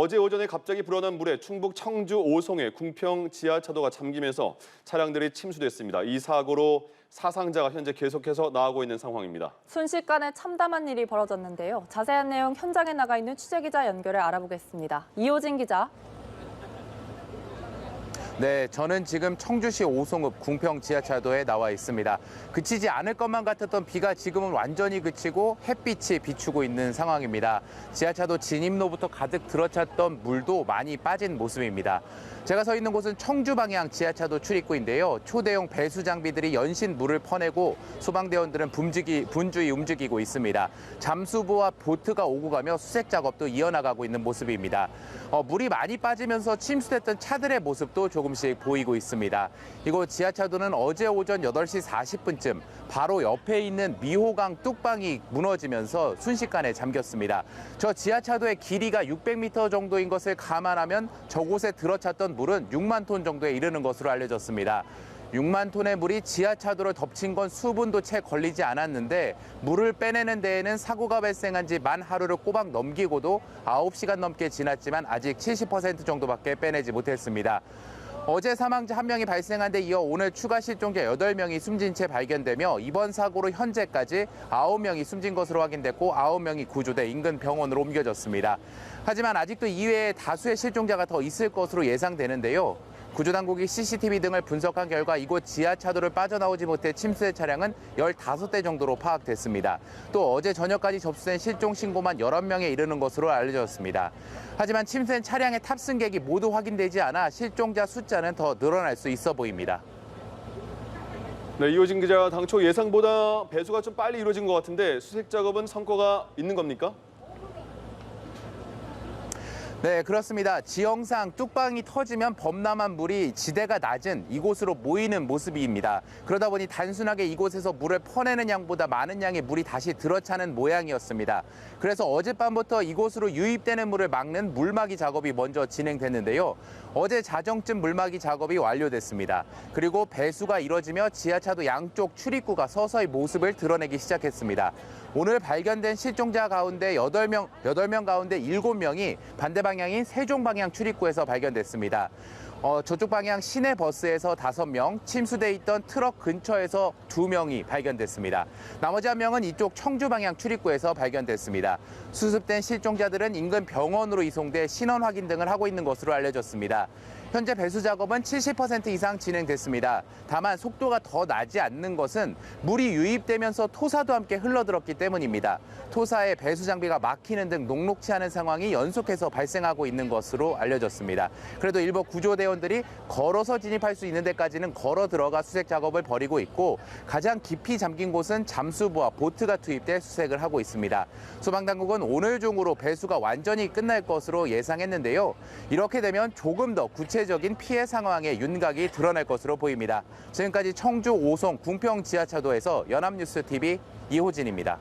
어제 오전에 갑자기 불어난 물에 충북 청주 오송의 궁평 지하차도가 잠기면서 차량들이 침수됐습니다. 이 사고로 사상자가 현재 계속해서 나오고 있는 상황입니다. 순식간에 참담한 일이 벌어졌는데요. 자세한 내용 현장에 나가 있는 취재기자 연결해 알아보겠습니다. 이호진 기자. 네, 저는 지금 청주시 오송읍 궁평 지하차도에 나와 있습니다. 그치지 않을 것만 같았던 비가 지금은 완전히 그치고 햇빛이 비추고 있는 상황입니다. 지하차도 진입로부터 가득 들어찼던 물도 많이 빠진 모습입니다. 제가 서 있는 곳은 청주 방향 지하차도 출입구인데요. 초대형 배수 장비들이 연신 물을 퍼내고 소방대원들은 분주히 움직이고 있습니다. 잠수부와 보트가 오고 가며 수색 작업도 이어나가고 있는 모습입니다. 물이 많이 빠지면서 침수됐던 차들의 모습도 조금씩 보이고 있습니다. 이곳 지하차도는 어제 오전 8시 40분쯤 바로 옆에 있는 미호강 뚝방이 무너지면서 순식간에 잠겼습니다. 저 지하차도의 길이가 600m 정도인 것을 감안하면 저곳에 들어찼던 물은 6만 톤 정도에 이르는 것으로 알려졌습니다. 6만 톤의 물이 지하차도를 덮친 건 수분도 채 걸리지 않았는데 물을 빼내는 데에는 사고가 발생한 지 만 하루를 꼬박 넘기고도 9시간 넘게 지났지만 아직 70% 정도밖에 빼내지 못했습니다. 어제 사망자 1명이 발생한 데 이어 오늘 추가 실종자 8명이 숨진 채 발견되며 이번 사고로 현재까지 9명이 숨진 것으로 확인됐고 9명이 구조돼 인근 병원으로 옮겨졌습니다. 하지만 아직도 이외에 다수의 실종자가 더 있을 것으로 예상되는데요. 구조당국이 CCTV 등을 분석한 결과 이곳 지하차도를 빠져나오지 못해 침수된 차량은 15대 정도로 파악됐습니다. 또 어제 저녁까지 접수된 실종 신고만 11명에 이르는 것으로 알려졌습니다. 하지만 침수된 차량의 탑승객이 모두 확인되지 않아 실종자 숫자는 더 늘어날 수 있어 보입니다. 네, 이호진 기자, 당초 예상보다 배수가 좀 빨리 이루어진 것 같은데 수색 작업은 성과가 있는 겁니까? 네, 그렇습니다. 지형상 뚝방이 터지면 범람한 물이 지대가 낮은 이곳으로 모이는 모습입니다. 그러다 보니 단순하게 이곳에서 물을 퍼내는 양보다 많은 양의 물이 다시 들어차는 모양이었습니다. 그래서 어젯밤부터 이곳으로 유입되는 물을 막는 물막이 작업이 먼저 진행됐는데요. 어제 자정쯤 물막이 작업이 완료됐습니다. 그리고 배수가 이뤄지며 지하차도 양쪽 출입구가 서서히 모습을 드러내기 시작했습니다. 오늘 발견된 실종자 가운데 8명 가운데 7명이 반대 방향인 세종 방향 출입구에서 발견됐습니다. 저쪽 방향 시내 버스에서 5명, 침수돼 있던 트럭 근처에서 2명이 발견됐습니다. 나머지 1명은 이쪽 청주 방향 출입구에서 발견됐습니다. 수습된 실종자들은 인근 병원으로 이송돼 신원 확인 등을 하고 있는 것으로 알려졌습니다. 현재 배수 작업은 70% 이상 진행됐습니다. 다만 속도가 더 나지 않는 것은 물이 유입되면서 토사도 함께 흘러들었기 때문입니다. 토사에 배수 장비가 막히는 등 녹록치 않은 상황이 연속해서 발생하고 있는 것으로 알려졌습니다. 그래도 일부 구조대원들이 걸어서 진입할 수 있는 데까지는 걸어 들어가 수색 작업을 벌이고 있고 가장 깊이 잠긴 곳은 잠수부와 보트가 투입돼 수색을 하고 있습니다. 소방당국은 오늘 중으로 배수가 완전히 끝날 것으로 예상했는데요. 이렇게 되면 조금 더 구체적인 피해 상황의 윤곽이 드러날 것으로 보입니다. 지금까지 청주 오송 궁평 지하차도에서 연합뉴스TV 이호진입니다.